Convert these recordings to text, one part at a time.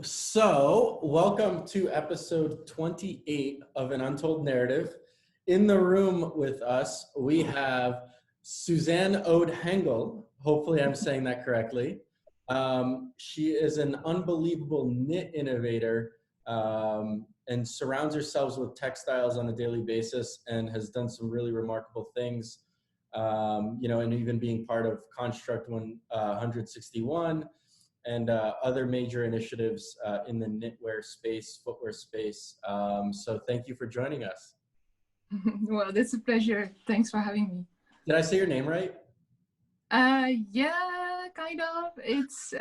So, welcome to episode 28 of An Untold Narrative. In the room with us, we have Suzanne Oude Hengel. Hopefully, I'm saying that correctly. She is an unbelievable knit innovator and surrounds herself with textiles on a daily basis and has done some really remarkable things. And even being part of Construct 161. And other major initiatives in the knitwear space, footwear space. So thank you for joining us. Well, it's a pleasure. Thanks for having me. Did I say your name right? Yeah, kind of. It's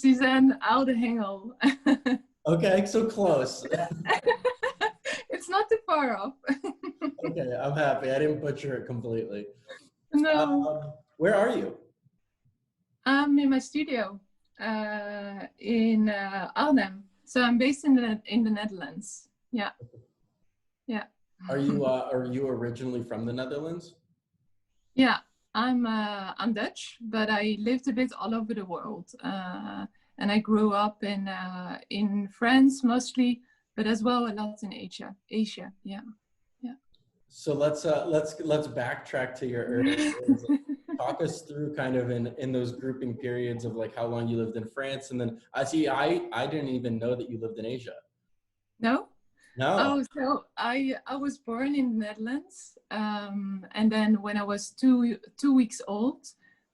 Suzanne Oude Hengel. Okay, so close. It's not too far off. Okay, I'm happy. I didn't butcher it completely. No. Where are you? I'm in my studio in Arnhem. So I'm based in the Netherlands. Yeah. Yeah. Are you originally from the Netherlands? Yeah, I'm Dutch, but I lived a bit all over the world, and I grew up in France mostly, but as well a lot in Asia. Yeah. So let's backtrack to your early days. Talk us through kind of in those grouping periods of like how long you lived in France, and then I didn't even know that you lived in Asia. No. No. Oh, so I was born in the Netherlands, and then when I was two weeks old,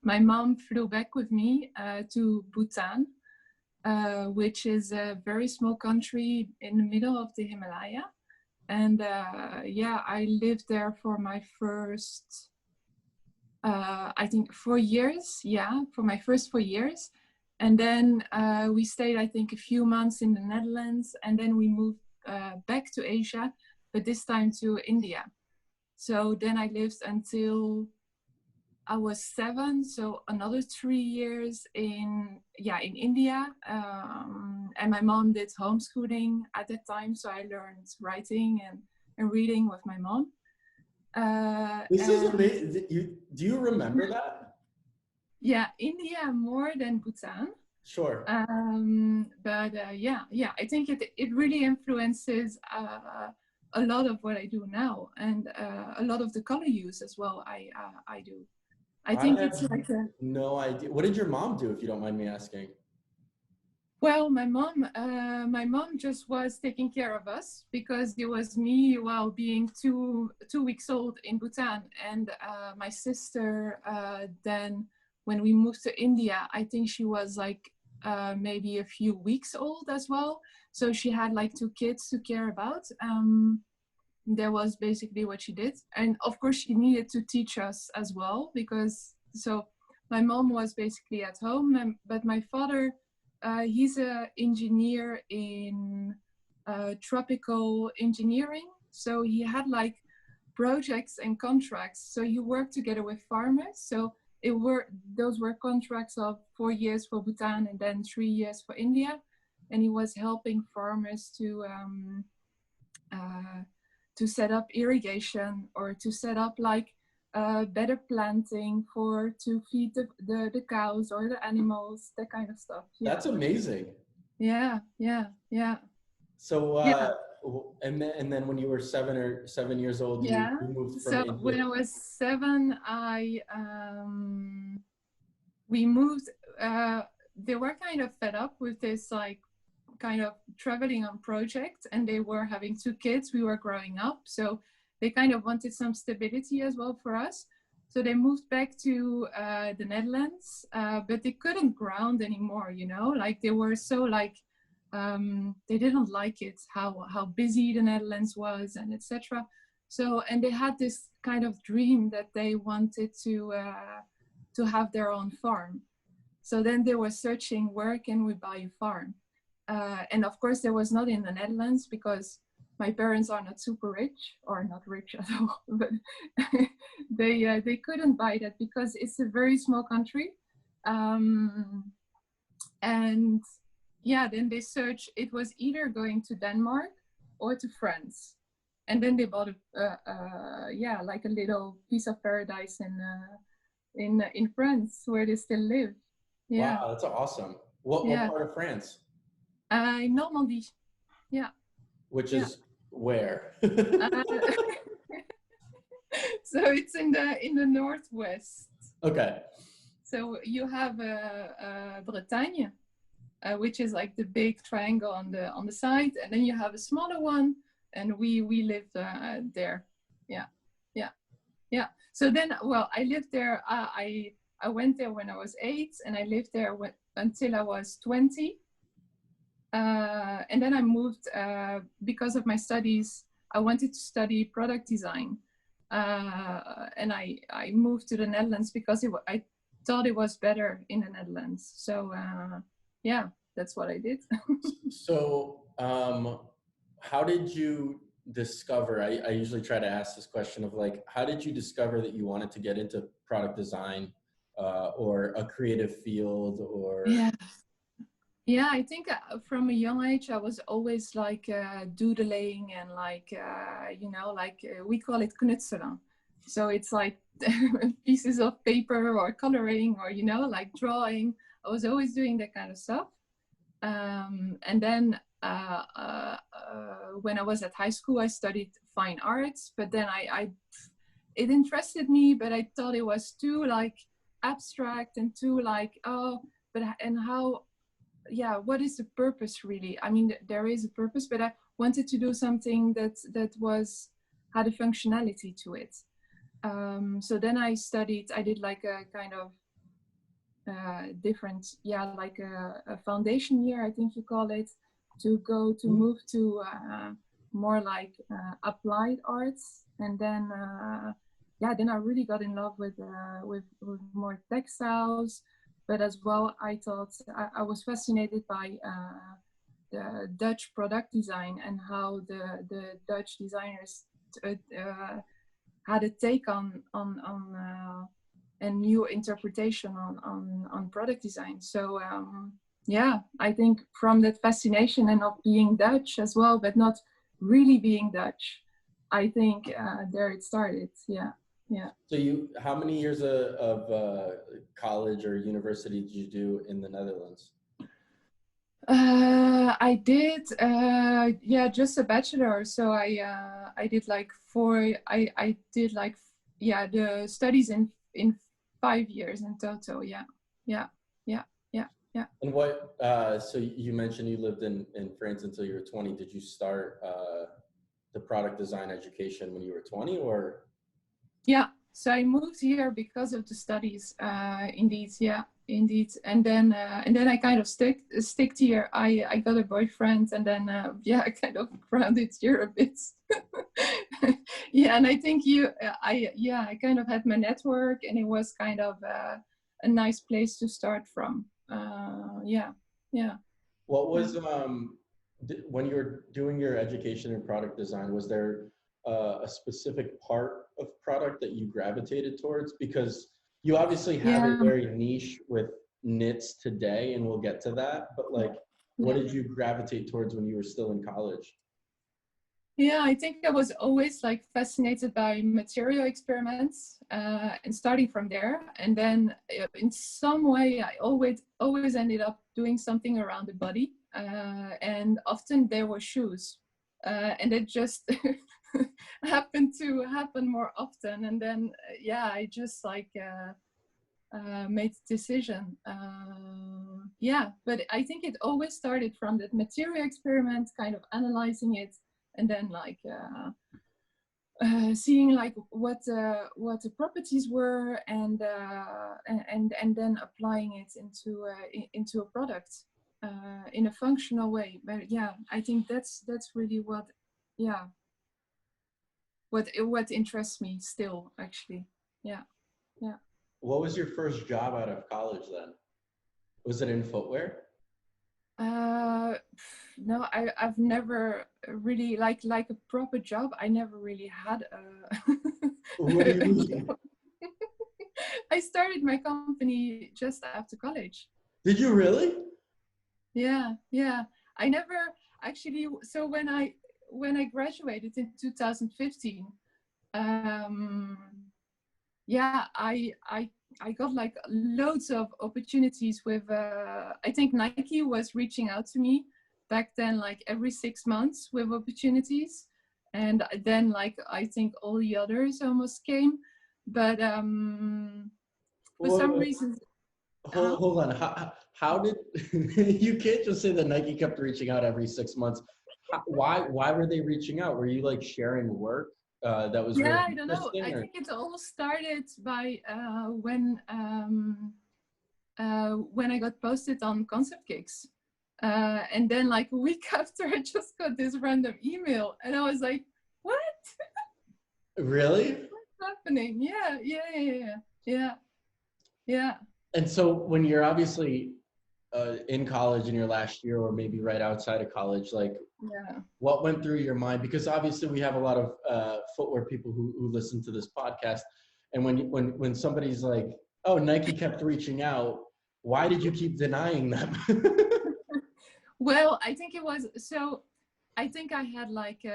my mom flew back with me to Bhutan, which is a very small country in the middle of the Himalaya. And I lived there for my first, I think 4 years. Yeah, for my first 4 years. And then we stayed, I think, a few months in the Netherlands, and then we moved back to Asia, but this time to India. So then I lived until I was 7, so another 3 years in India. And my mom did homeschooling at that time, so I learned writing and reading with my mom. This is amazing. Do you remember that? Yeah, India more than Bhutan. Sure. But I think it really influences a lot of what I do now, and a lot of the color use as well. I do. I think it's like no idea. What did your mom do, if you don't mind me asking? Well, my mom just was taking care of us because it was me while being two weeks old in Bhutan, and my sister then when we moved to India, I think she was like maybe a few weeks old as well. So she had like 2 kids to care about. That was basically what she did. And of course she needed to teach us as well, because so my mom was basically at home, but my father, he's an engineer in tropical engineering. So he had like projects and contracts. So he worked together with farmers. So those were contracts of 4 years for Bhutan and then 3 years for India. And he was helping farmers to set up irrigation, or to set up like better planting to feed the cows or the animals, that kind of stuff. Yeah. That's amazing. Yeah. So and then when you were 7 years old, you moved from India. When I was 7, we moved. They were kind of fed up with this like kind of traveling on project, and they were having 2 kids. We were growing up, so they kind of wanted some stability as well for us. So they moved back to the Netherlands, but they couldn't ground anymore, like they were so like they didn't like it how busy the Netherlands was, and etc. So, and they had this kind of dream that they wanted to have their own farm. So then they were searching, where can we buy a farm? And of course, there was not in the Netherlands, because my parents are not super rich, or not rich at all, but they couldn't buy that because it's a very small country. And yeah, then they searched. It was either going to Denmark or to France, and then they bought like a little piece of paradise in France, where they still live. Yeah. Wow, that's awesome. What part of France? In Normandy. Yeah. Which Yeah. is where? Uh, so it's in the northwest. Okay. So you have Bretagne, which is like the big triangle on the side, and then you have a smaller one, and we live there. Yeah, yeah, yeah. So then, well, I lived there. I went there when I was 8, and I lived there until I was 20. And then I moved because of my studies. I wanted to study product design, and I moved to the Netherlands because I thought it was better in the Netherlands. So yeah, that's what I did. So, how did you discover? I usually try to ask this question of like, how did you discover that you wanted to get into product design or a creative field or? Yeah. Yeah, I think from a young age, I was always like doodling and like, we call it knutselen. So it's like pieces of paper or coloring or, like drawing. I was always doing that kind of stuff. And then when I was at high school, I studied fine arts, but then it interested me, but I thought it was too like abstract and too like, and how, yeah, what is the purpose really? I mean, there is a purpose, but I wanted to do something that had a functionality to it. So then I did like a kind of different, like a foundation year, I think you call it, to move to more like applied arts. And then then I really got in love with more textiles. But as well, I thought I was fascinated by the Dutch product design and how the Dutch designers had a take on a new interpretation on product design. So I think from that fascination and of being Dutch as well, but not really being Dutch, I think there it started. Yeah. Yeah. So how many years of college or university did you do in the Netherlands? I did, just a bachelor. So I did like I did like, the studies in 5 years in total. Yeah. Yeah. Yeah. Yeah. Yeah. And what, so you mentioned you lived in France until you were 20. Did you start the product design education when you were 20 or? Yeah, so I moved here because of the studies, indeed, yeah, indeed. And then I kind of sticked here. I got a boyfriend, and then I kind of grounded here a bit. Yeah, and I think I kind of had my network, and it was kind of a nice place to start from. Yeah. What was when you were doing your education in product design, was there a specific part of product that you gravitated towards? Because you obviously have a very niche with knits today, and we'll get to that, but like, what did you gravitate towards when you were still in college? Yeah, I think I was always like fascinated by material experiments, and starting from there, and then in some way I always ended up doing something around the body, and often there were shoes, and it just happened to happen more often, and then I just like made the decision. But I think it always started from that material experiment, kind of analyzing it, and then like seeing like what the properties were, and then applying it into a product in a functional way. But I think that's really what interests me still, actually. Yeah. What was your first job out of college then? Was it in footwear? No, I've never really like a proper job. I never really had What do you mean? I started my company just after college. Did you really? Yeah. I never actually. So when I graduated in 2015, I got like loads of opportunities with, I think Nike was reaching out to me back then like every 6 months with opportunities. And then like I think all the others almost came. But for some reason, hold on. How did you can't just say that Nike kept reaching out every 6 months? Why were they reaching out? Were you like sharing work that was really I don't know. I think it all started by when I got posted on ConceptKicks. And then like a week after, I just got this random email and I was like, what? Really? What's happening? Yeah. And so when you're obviously in college in your last year or maybe right outside of college, like what went through your mind? Because obviously we have a lot of footwear people who listen to this podcast. And when somebody's like, oh, Nike kept reaching out, why did you keep denying them? Well, I think it was, so I think I had like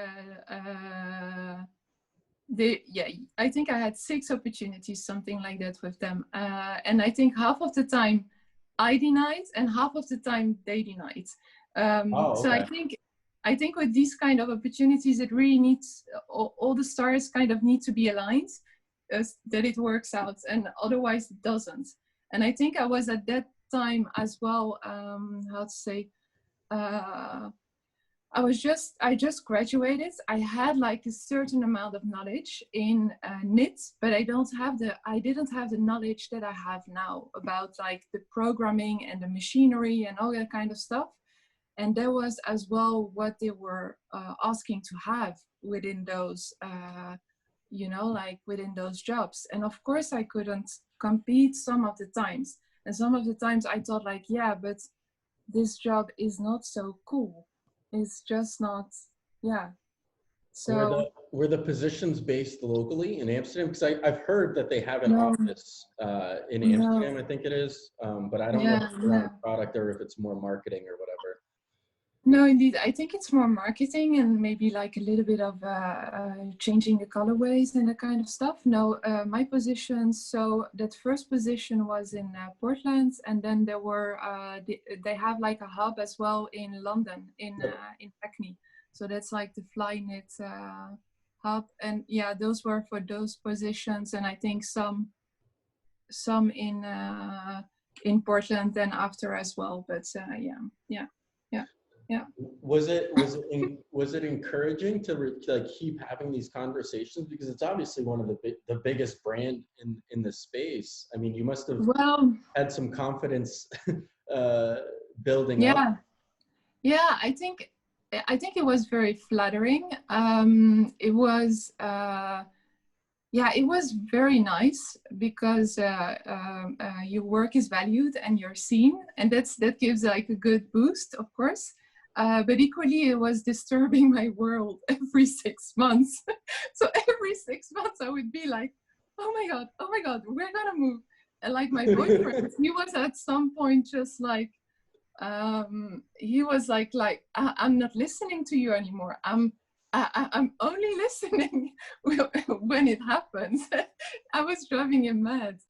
I think I had 6 opportunities, something like that with them. And I think half of the time I denied and half of the time they denied. So I think with these kind of opportunities, it really needs, all the stars kind of need to be aligned that it works out, and otherwise it doesn't. And I think I was at that time as well, how to say, I just graduated. I had like a certain amount of knowledge in knit, but I didn't have the knowledge that I have now about like the programming and the machinery and all that kind of stuff. And that was as well what they were asking to have within those, like within those jobs. And of course I couldn't compete some of the times. And some of the times I thought like, yeah, but this job is not so cool. It's just not, So were the positions based locally in Amsterdam? Because I've heard that they have an office in Amsterdam, I think it is, but I don't know if it's around product or if it's more marketing or whatever. No, indeed. I think it's more marketing and maybe like a little bit of changing the colorways and that kind of stuff. No, my position, so that first position was in Portland, and then there were, they have like a hub as well in London, in Hackney. So that's like the Flyknit hub. And yeah, those were for those positions. And I think some in Portland then after as well. But yeah. Was it encouraging to like keep having these conversations, because it's obviously one of the biggest brand in the space? I mean, you must have had some confidence building up. Yeah, I think it was very flattering. It was it was very nice because your work is valued and you're seen, and that gives like a good boost, of course. But equally, it was disturbing my world every 6 months. So every 6 months, I would be like, oh my God, we're gonna move. And like my boyfriend, he was at some point just like, he was like, I'm not listening to you anymore. I'm only listening when it happens. I was driving him mad.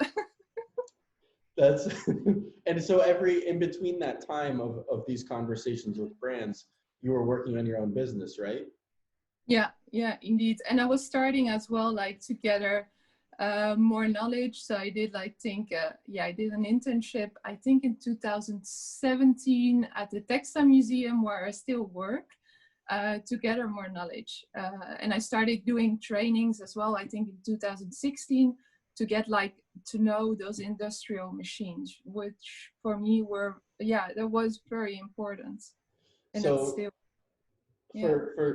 And so in between that time of these conversations with brands, you were working on your own business, right? Yeah, indeed. And I was starting as well, like to gather more knowledge. So I did I did an internship, I think in 2017 at the Textile Museum, where I still work, to gather more knowledge. And I started doing trainings as well, I think in 2016, to get to know those industrial machines, which for me were, that was very important. And so it's still,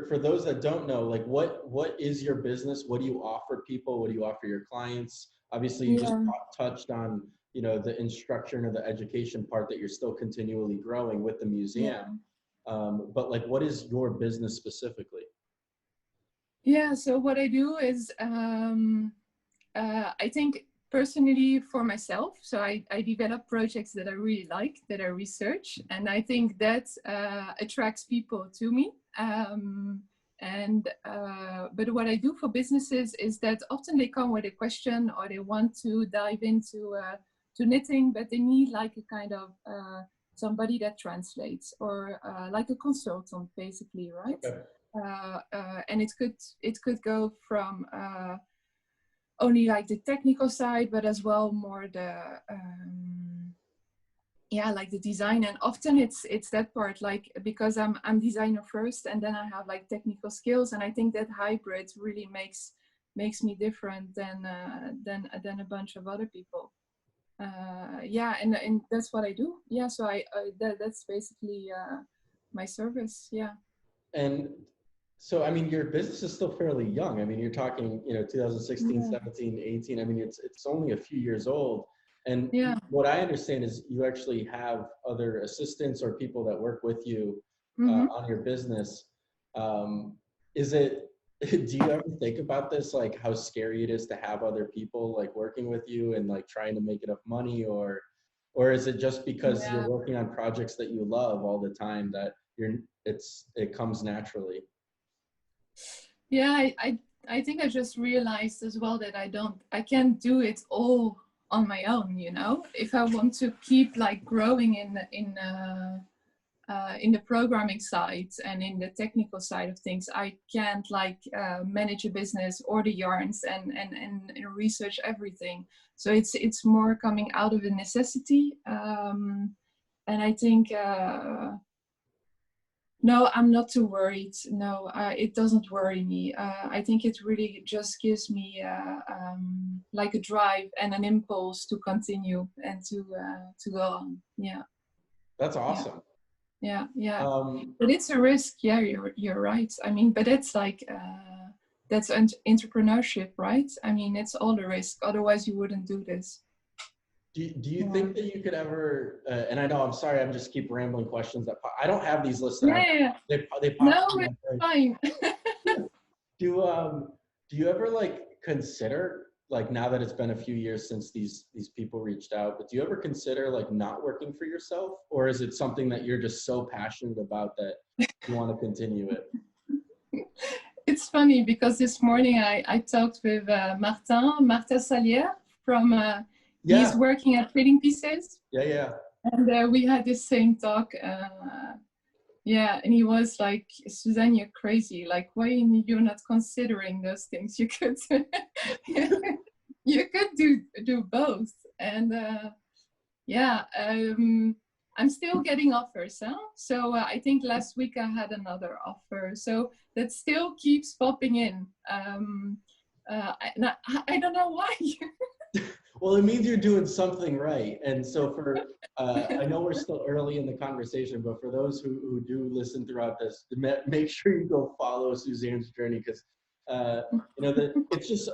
for those that don't know, like what is your business? What do you offer people? What do you offer your clients? Obviously you just touched on, the instruction or the education part that you're still continually growing with the museum. But like, what is your business specifically? So what I do is, I think personally for myself, so I develop projects that I really like, that I research, and I think that attracts people to me. But what I do for businesses is that often they come with a question, or they want to dive into to knitting, but they need like a kind of somebody that translates, or like a consultant, basically, right? Okay. And it could go from only like the technical side, but as well more the like the design. And often it's that part, like, because I'm designer first, and then I have like technical skills, and I think that hybrid really makes me different than a bunch of other people. And that's what I do. So that's basically my service. And so, I mean, your business is still fairly young. I mean, you're talking, 2016, 17, 18. I mean, it's only a few years old. And what I understand is you actually have other assistants or people that work with you on your business. Do you ever think about this, like how scary it is to have other people like working with you and like trying to make enough money, or is it just because you're working on projects that you love all the time that it comes naturally? I think I just realized as well that I can't do it all on my own. If I want to keep like growing in the programming side and in the technical side of things, I can't like manage a business or the yarns and research everything. So it's more coming out of a necessity. And I think no, I'm not too worried. No, it doesn't worry me. I think it really just gives me like a drive and an impulse to continue and to go on. Yeah. That's awesome. Yeah. But it's a risk. Yeah, you're right. I mean, but it's like that's entrepreneurship, right? I mean, it's all the risk. Otherwise, you wouldn't do this. Do you think that you could ever, and I know, I'm sorry, I'm just keep rambling questions that I don't have these listed. They pop no, it's fine. Do you ever like consider, like, now that it's been a few years since these people reached out, but do you ever consider like not working for yourself, or is it something that you're just so passionate about that you want to continue it? It's funny because this morning I talked with Martin Salier from he's working at Trading Pieces. And we had the same talk. And he was like, Suzanne, you're crazy. Like, why you're not considering those things? You could you could do both. And I'm still getting offers. So I think last week I had another offer. So that still keeps popping in. I don't know why. Well, it means you're doing something right. And so I know we're still early in the conversation, but for those who do listen throughout this, make sure you go follow Suzanne's journey, because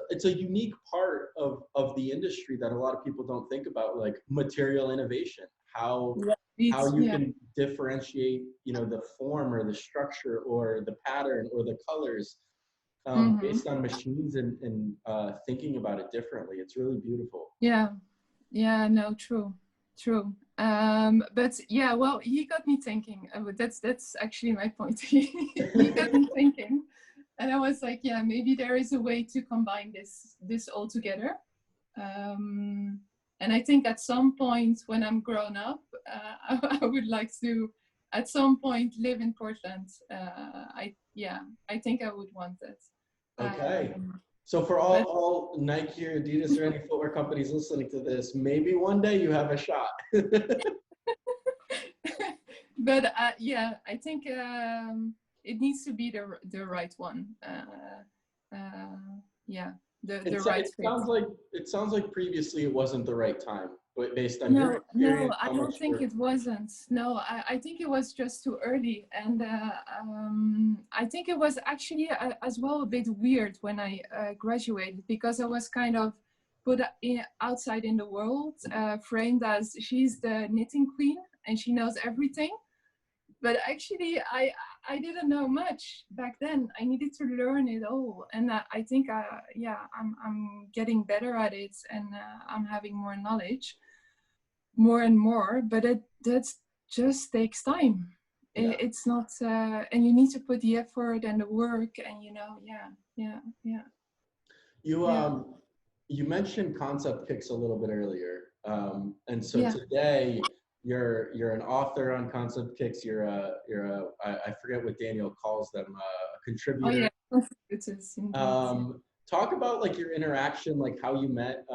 it's a unique part of the industry that a lot of people don't think about, like material innovation, how you can differentiate, the form or the structure or the pattern or the colors based on machines and thinking about it differently. It's really beautiful. No, true. But well, he got me thinking. That's actually my point. He got me thinking, and I was like, maybe there is a way to combine this all together. And I think at some point when I'm grown up, I would like to at some point live in Portland. I think I would want it. Okay. So for all Nike or Adidas or any footwear companies listening to this, maybe one day you have a shot. But I think it needs to be the right one. The right fit. It sounds like previously it wasn't the right time, but based on your experience. No, I don't think it wasn't. No, I think it was just too early, and I think it was actually as well a bit weird when I graduated, because I was kind of put outside in the world, framed as she's the knitting queen and she knows everything. But actually, I didn't know much back then. I needed to learn it all, and I think I'm getting better at it, and I'm having more knowledge, more and more. But that just takes time. It's not, and you need to put the effort and the work, and You mentioned ConceptKicks a little bit earlier, and so today you're an author on ConceptKicks. I forget what Daniel calls them, a Oh contributor. yeah, it is indeed. Talk about like your interaction, like how you met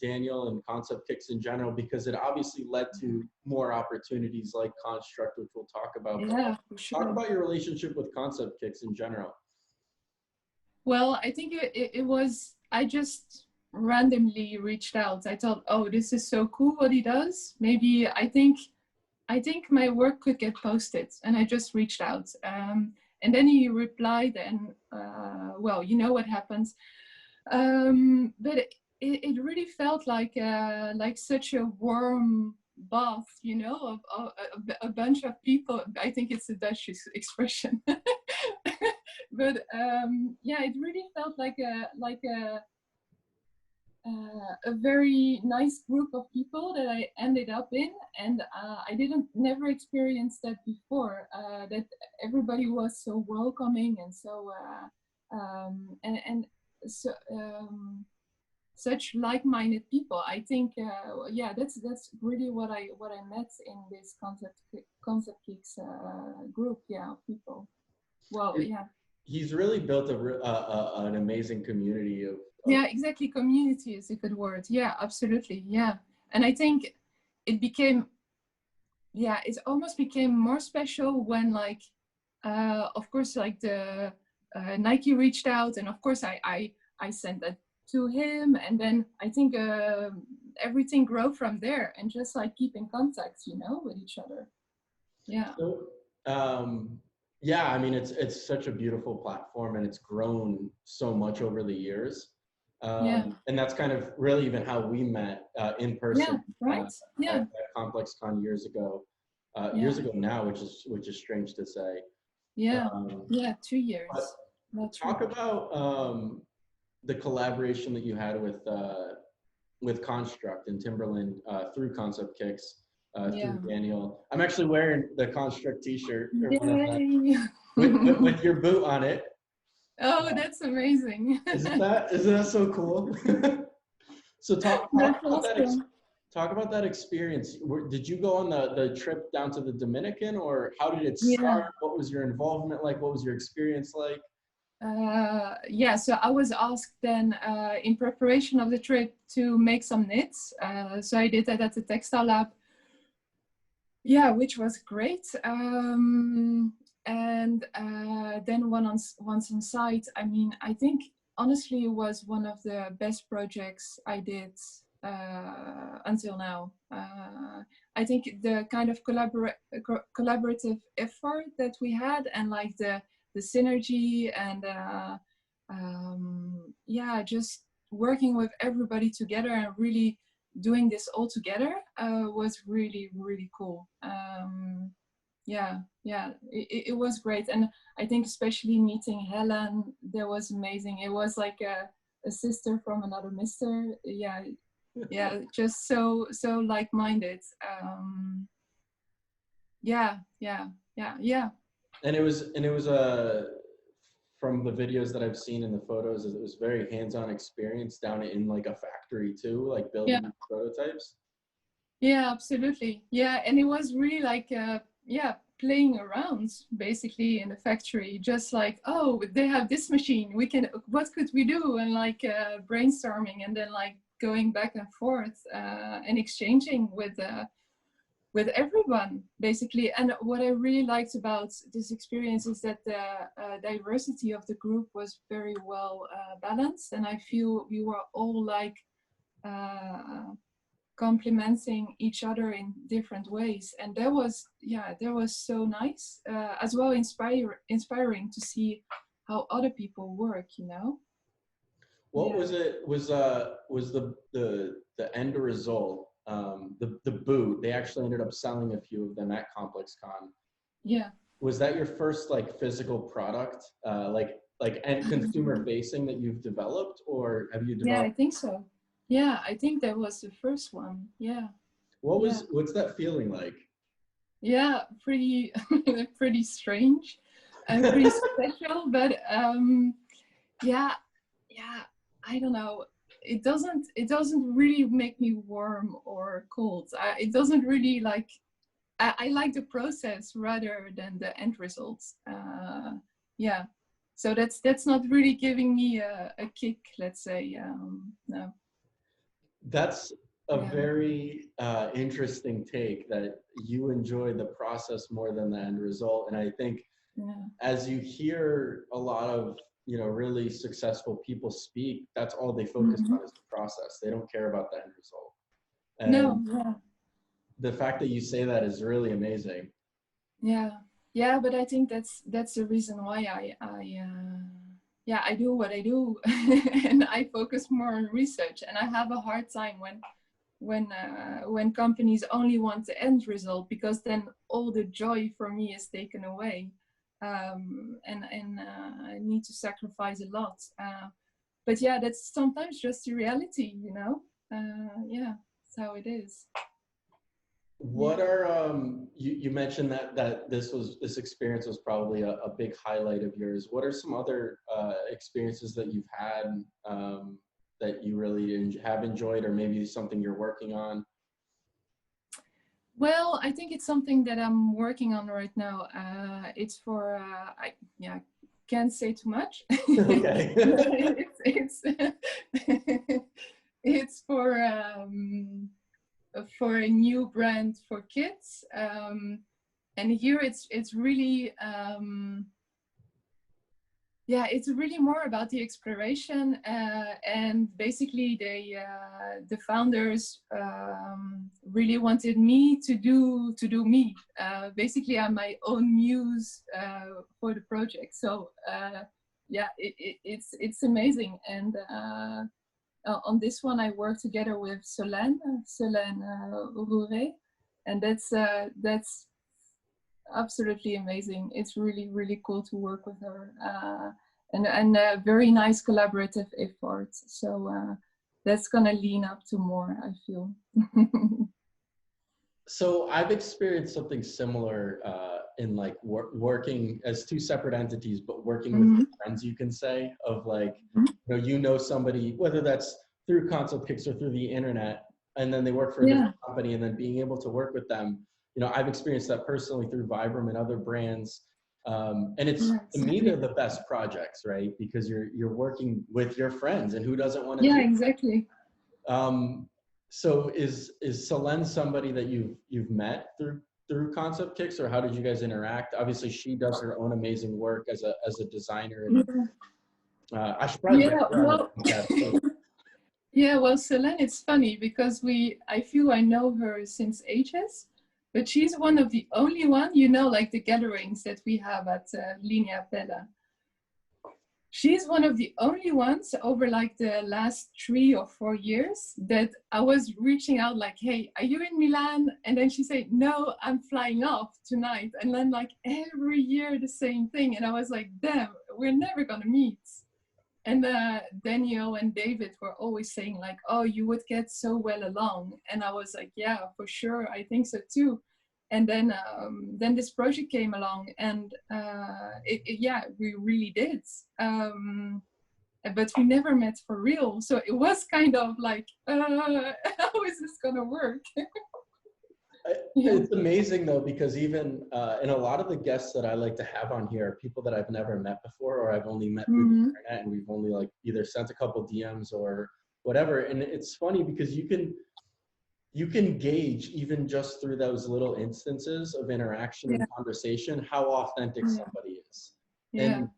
Daniel and ConceptKicks in general, because it obviously led to more opportunities like Construct, which we'll talk about. Yeah, for Talk sure. about your relationship with ConceptKicks in general. Well, I think it was, I just randomly reached out. I thought, oh, this is so cool what he does. Maybe I think my work could get posted, and I just reached out. And then he replied, and well, you know what happens. But it really felt like such a warm bath, you know, of a bunch of people. I think it's a Dutch expression. But yeah, it really felt like a very nice group of people that I ended up in, and I didn't never experienced that before. That everybody was so welcoming and so and so such like-minded people. I think yeah, that's really what I met in this ConceptKicks group. Yeah, people. Well, yeah. He's really built an amazing community of Yeah, exactly. Community is a good word. Yeah, absolutely. Yeah. And I think it became, yeah, it almost became more special when, like, of course, like the Nike reached out, and of course I sent that to him, and then I think everything grew from there, and just like keep in contact, you know, with each other. Yeah. So, yeah, I mean, it's such a beautiful platform, and it's grown so much over the years. Yeah. And that's kind of really even how we met in person. Yeah. Right. Yeah. At ComplexCon years ago. Yeah. Years ago now, which is strange to say. Yeah. Yeah. 2 years. Talk about the collaboration that you had with Construct and Timberland through ConceptKicks. Through Daniel. I'm actually wearing the Construct t-shirt with your boot on it. Oh, that's amazing. Isn't that so cool? So talk about that experience. Did you go on the trip down to the Dominican, or how did it start? Yeah. What was your involvement like? What was your experience like? Yeah, so I was asked then in preparation of the trip to make some knits. So I did that at the Textile Lab. Yeah, which was great. And then once on site, I mean, I think honestly it was one of the best projects I did until now. I think the kind of collaborative effort that we had, and like the synergy, and yeah, just working with everybody together and really doing this all together was really, really cool. Yeah, it was great. And I think especially meeting Helen, that was amazing. It was like a sister from another mister. Yeah, just so like-minded. Yeah. And it was from the videos that I've seen and the photos, it was very hands-on experience down in like a factory too, like building prototypes. Yeah, absolutely. Yeah, and it was really like playing around basically in the factory, just like, oh, they have this machine, what could we do, and like brainstorming, and then like going back and forth and exchanging with everyone basically. And what I really liked about this experience is that the diversity of the group was very well balanced, and I feel we were all like complementing each other in different ways, and that was so nice, as well inspiring to see how other people work, you know. What was the end result, the boot? They actually ended up selling a few of them at ComplexCon. Yeah. Was that your first like physical product, like end consumer facing that you've developed, or have you developed? Yeah, I think so. Yeah, I think that was the first one. Yeah. What's that feeling like? Yeah, pretty pretty strange and pretty special, but yeah, I don't know. it doesn't really make me warm or cold. It doesn't really like, I like the process rather than the end results. Yeah, so that's not really giving me a kick, let's say. No. That's a Yeah. very interesting take, that you enjoy the process more than the end result. And I think as you hear a lot of, you know, really successful people speak, that's all they focus on is the process. They don't care about the end result. And No. the fact that you say that is really amazing. Yeah, but I think that's the reason why I do what I do, and I focus more on research. And I have a hard time when companies only want the end result, because then all the joy for me is taken away, and I need to sacrifice a lot. But yeah, that's sometimes just the reality, you know. Yeah, that's how it is. What are you mentioned that this experience was probably a big highlight of yours. What are some other experiences that you've had that you really have enjoyed, or maybe something you're working on? Well, I think it's something that I'm working on right now. It's for I can't say too much. Okay. It's for a new brand for kids, and here it's really it's really more about the exploration, and basically the founders really wanted me to do me. Basically, I'm my own muse for the project. So it's amazing. And on this one, I work together with Suzanne Oude Hengel, and that's absolutely amazing. It's really, really cool to work with her, and a very nice collaborative effort. So that's gonna lean up to more, I feel. So I've experienced something similar in like working as two separate entities, but working with friends, you can say, of like, you know somebody, whether that's through ConceptKicks or through the internet, and then they work for a different company, and then being able to work with them. You know, I've experienced that personally through Vibram and other brands. And it's, to me, they're the best projects, right? Because you're working with your friends, and who doesn't want to do exactly. So is Suzanne somebody that you've met through ConceptKicks, or how did you guys interact? Obviously, she does her own amazing work as a designer. And, I should probably bring her on the podcast. Well, Suzanne, it's funny because I feel I know her since ages, but she's one of the only one, like the gatherings that we have at Linea Pella. She's one of the only ones over like the last 3 or 4 years that I was reaching out like, hey, are you in Milan? And then she said, no, I'm flying off tonight. And then like every year the same thing. And I was like, damn, we're never gonna meet. And Daniel and David were always saying like, oh, you would get so well along. And I was like, yeah, for sure, I think so too. And then this project came along, and we really did. But we never met for real. So it was kind of like, how is this gonna work? It's amazing though, because even in a lot of the guests that I like to have on here are people that I've never met before, or I've only met through the internet, and we've only like either sent a couple DMs or whatever. And it's funny because you can gauge, even just through those little instances of interaction and conversation, how authentic somebody is. And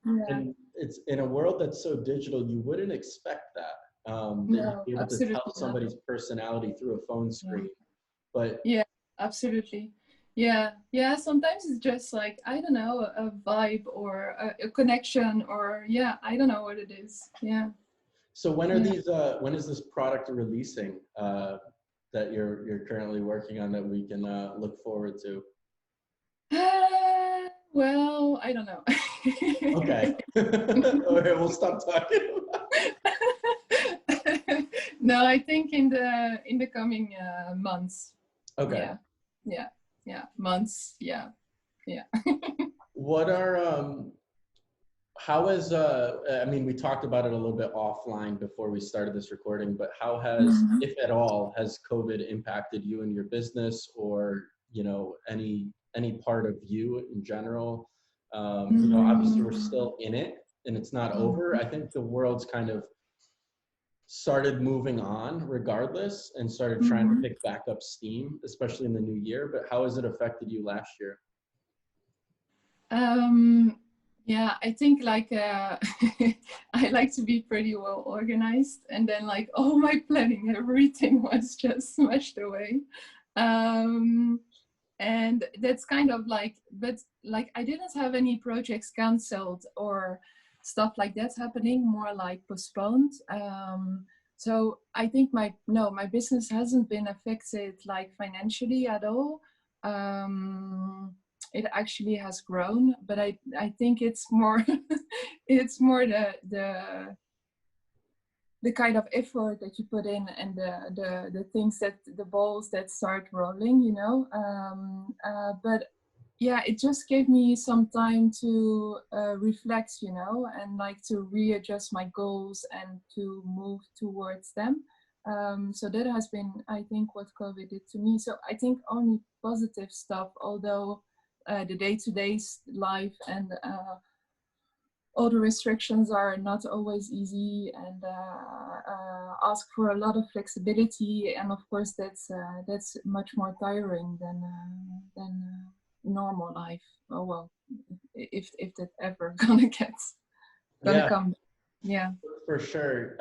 it's in a world that's so digital, you wouldn't expect that. That you'd be able to tell somebody's personality through a phone screen. But absolutely. Sometimes it's just like, I don't know, a vibe or a connection, or I don't know what it is. So when are these when is this product releasing that you're currently working on that we can look forward to? Well, I don't know. Okay. All right, we'll stop talking about it. No, I think in the coming months. Okay. Months. Yeah. What are how has, I mean, we talked about it a little bit offline before we started this recording, but how has, Mhm. if at all, has COVID impacted you and your business, or, you know, any part of you in general? You know, obviously we're Mhm. still in it and it's not over. Mhm. I think the world's kind of started moving on regardless and started trying to Mhm. pick back up steam, especially in the new year. But how has it affected you last year? Um, yeah, I think like I like to be pretty well organized, and then like all my planning, everything was just smashed away. Um, and that's kind of like, but like I didn't have any projects cancelled or stuff like that happening, more like postponed. So I think my business hasn't been affected like financially at all. It actually has grown, but I think it's more it's more the kind of effort that you put in and the things that the balls that start rolling, you know. But yeah, it just gave me some time to reflect, you know, and like to readjust my goals and to move towards them. So that has been, I think, what COVID did to me. So I think only positive stuff, although the day-to-day life and all the restrictions are not always easy and ask for a lot of flexibility, and of course that's much more tiring than normal life. Oh well, if that ever gonna Yeah, come. Yeah. for sure.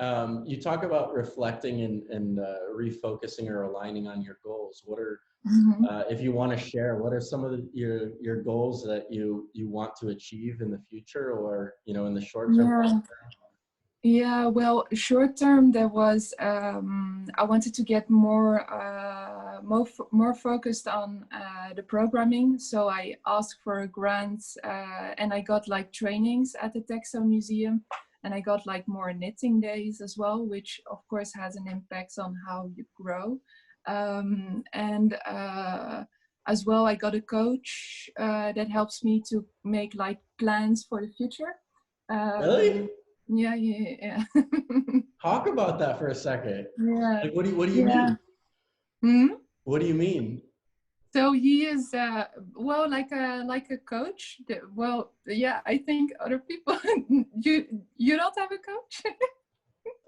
You talk about reflecting and refocusing or aligning on your goals. What are, Mhm. if you want to share, what are some of your goals that you want to achieve in the future, or you know, in the short term? Yeah. Yeah, well, short term, there was I wanted to get more focused on the programming. So I asked for grants and I got like trainings at the Textile Museum, and I got like more knitting days as well, which of course has an impact on how you grow. And as well, I got a coach that helps me to make like plans for the future. Really? Um, yeah, yeah, yeah. Talk about that for a second. Yeah, Like, what do you yeah. mean? Hmm? What do you mean? So he is well, like a coach. Well, yeah, I think other people you don't have a coach?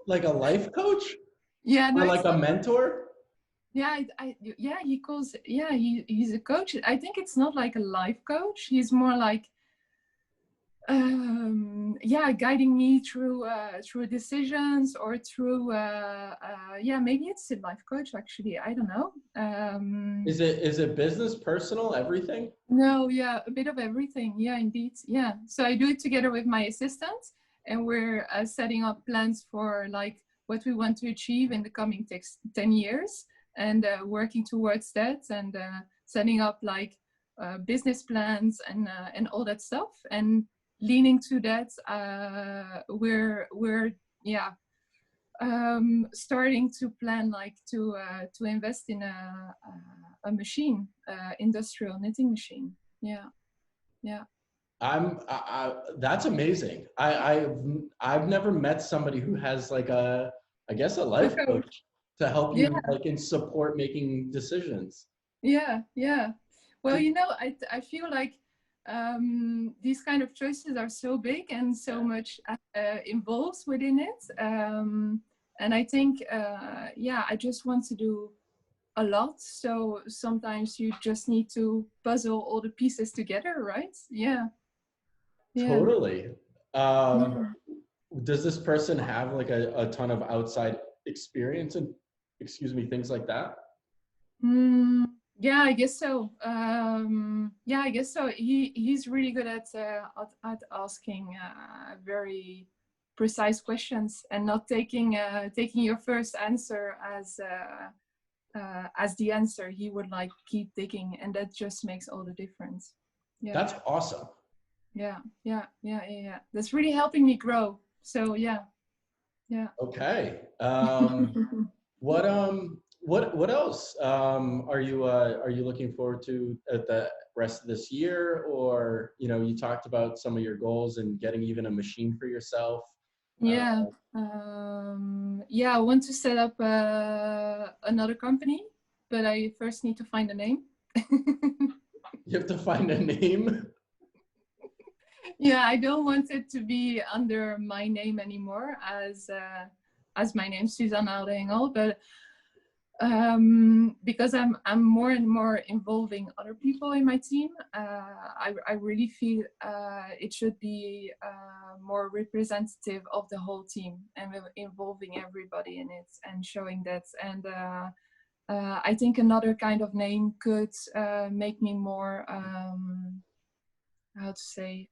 Like a life coach Yeah, no, or it's like a not. mentor? Yeah, yeah, he calls, yeah, he's a coach. I think it's not like a life coach. He's more like yeah, guiding me through decisions or through yeah, maybe it's a life coach actually, I don't know. Is it business, personal, everything? No, yeah, a bit of everything, yeah, indeed, yeah. So I do it together with my assistant, and we're setting up plans for like what we want to achieve in the coming 10 years, and working towards that, and setting up like business plans and all that stuff, and leaning to that. We're yeah, starting to plan like to invest in a machine, industrial knitting machine. Yeah, yeah. That's amazing. I've never met somebody who has like a, I guess, a life Okay. coach to help Yeah, you like in support making decisions. yeah, yeah. Well, you know, I feel like these kind of choices are so big and so much involves within it. And I think, yeah, I just want to do a lot. So sometimes you just need to puzzle all the pieces together, right? Yeah, yeah. Totally. Um, Yeah. does this person have like a ton of outside experience and, excuse me, things like that? Mm, yeah, I guess so. Yeah, I guess so. He's really good at asking very precise questions and not taking your first answer as the answer. He would like keep digging, and that just makes all the difference. Yeah, That's awesome. yeah, yeah, yeah, yeah, yeah. That's really helping me grow. So yeah, yeah. Okay. What What else are you looking forward to at the rest of this year? Or, you know, you talked about some of your goals and getting even a machine for yourself. Yeah. Yeah, I want to set up another company, but I first need to find a name. You have to find a name. Yeah, I don't want it to be under my name anymore as my name, Suzanne Oude Hengel, but because I'm more and more involving other people in my team, I really feel it should be more representative of the whole team and involving everybody in it and showing that. And I think another kind of name could make me more, how to say,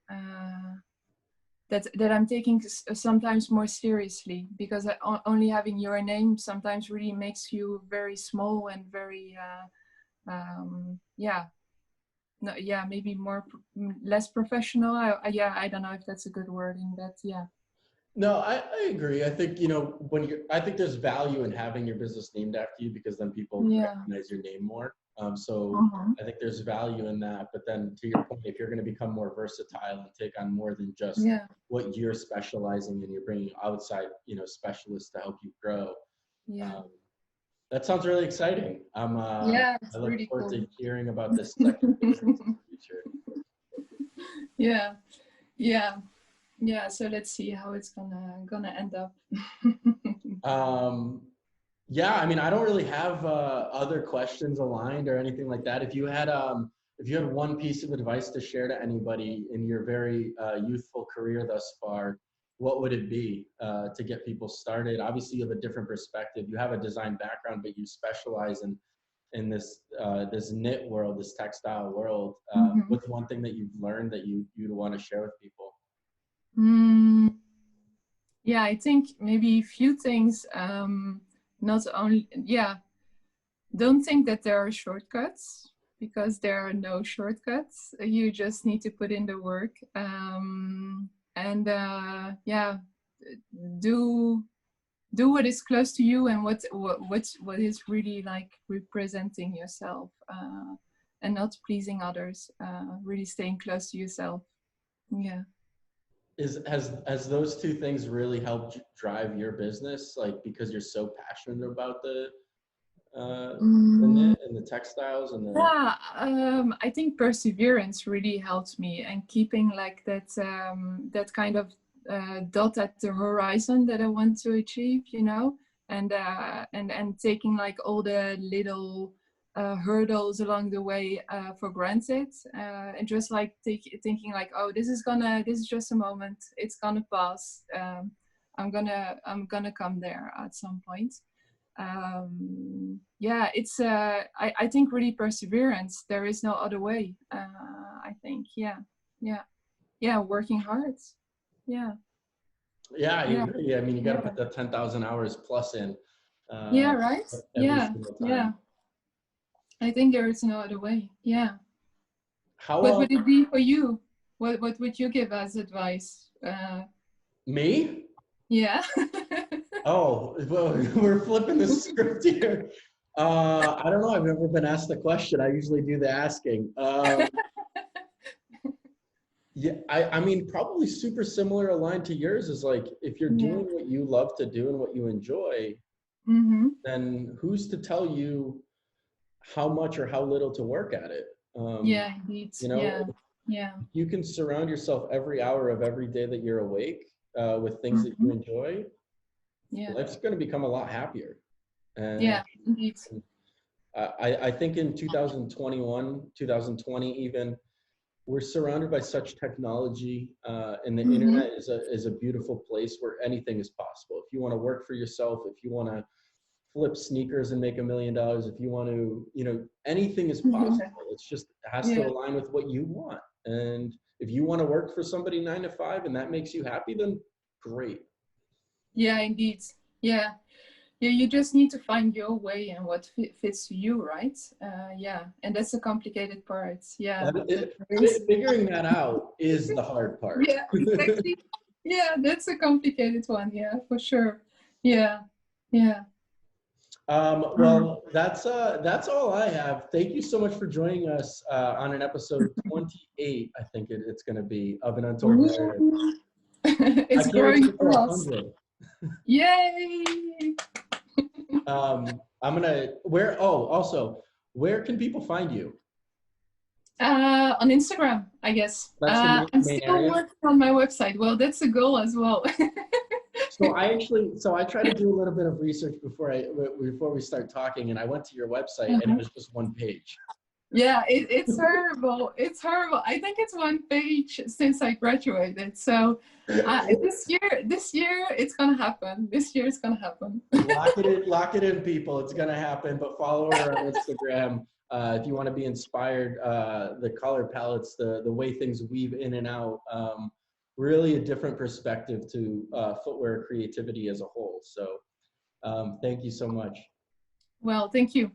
that I'm taking sometimes more seriously, because only having your name sometimes really makes you very small and very yeah, no, yeah, maybe more less professional. Yeah, I don't know if that's a good wording, but yeah. No, I agree. I think, you know, I think there's value in having your business named after you, because then people recognize your name more. So I think there's value in that. But then to your point, if you're going to become more versatile and take on more than just what you're specializing in, you're bringing outside, you know, specialists to help you grow. That sounds really exciting. I look really forward cool to hearing about this second business in the future. Yeah, so let's see how it's gonna end up. Yeah, I mean, I don't really have other questions aligned or anything like that. If you had one piece of advice to share to anybody in your very youthful career thus far, what would it be to get people started? Obviously, you have a different perspective. You have a design background, but you specialize in this this knit world, this textile world. What's one thing that you've learned that you'd want to share with people? Yeah, I think maybe a few things. Not only, don't think that there are shortcuts, because there are no shortcuts. You just need to put in the work, and do what is close to you and what is really like representing yourself, and not pleasing others. Really staying close to yourself. Yeah. Has those two things really helped drive your business, like because you're so passionate about the knit and the textiles and the I think perseverance really helped me, and keeping like that that kind of dot at the horizon that I want to achieve, you know, and taking like all the little hurdles along the way for granted, and just like thinking like, oh, this is just a moment, it's gonna pass. I'm gonna come there at some point. It's I think really perseverance. There is no other way. I think working hard. I agree. I mean, you got to put the 10,000 hours plus in. Right. I think there is no other way. What would it be for you? What would you give as advice? Me? Yeah. Oh, well, we're flipping the script here. I don't know. I've never been asked the question. I usually do the asking. I mean, probably super similar aligned to yours is like, if you're doing what you love to do and what you enjoy, then who's to tell you how much or how little to work at it? Indeed. You know, you can surround yourself every hour of every day that you're awake with things that you enjoy. Life's going to become a lot happier. And indeed. I think in 2021, 2020 even, we're surrounded by such technology, and the internet is a beautiful place where anything is possible. If you want to work for yourself, if you want to flip sneakers and make $1 million, if you want to, you know, anything is possible. It's just, it has to align with what you want. And if you want to work for somebody 9 to 5 and that makes you happy, then great. Yeah, indeed. Yeah, you just need to find your way and what fits you, right? And that's the complicated part. Figuring that out is the hard part. Yeah, exactly. That's a complicated one. Yeah, for sure. Yeah. Well, that's all I have. Thank you so much for joining us on an episode 28, I think it's going to be, of An Untold Narrative. It's I can't wait growing to get fast. 100. Yay! Also, where can people find you? On Instagram, I guess. That's the I'm main still area. working on my website. Well, that's a goal as well. So I try to do a little bit of research before we start talking, and I went to your website and it was just one page. Yeah, it's horrible. It's horrible. I think it's one page since I graduated. So this year it's gonna happen. This year it's gonna happen. Lock it in, people. It's gonna happen. But follow her on Instagram if you want to be inspired. The color palettes, the way things weave in and out. Really a different perspective to footwear creativity as a whole. So thank you so much. Well, thank you.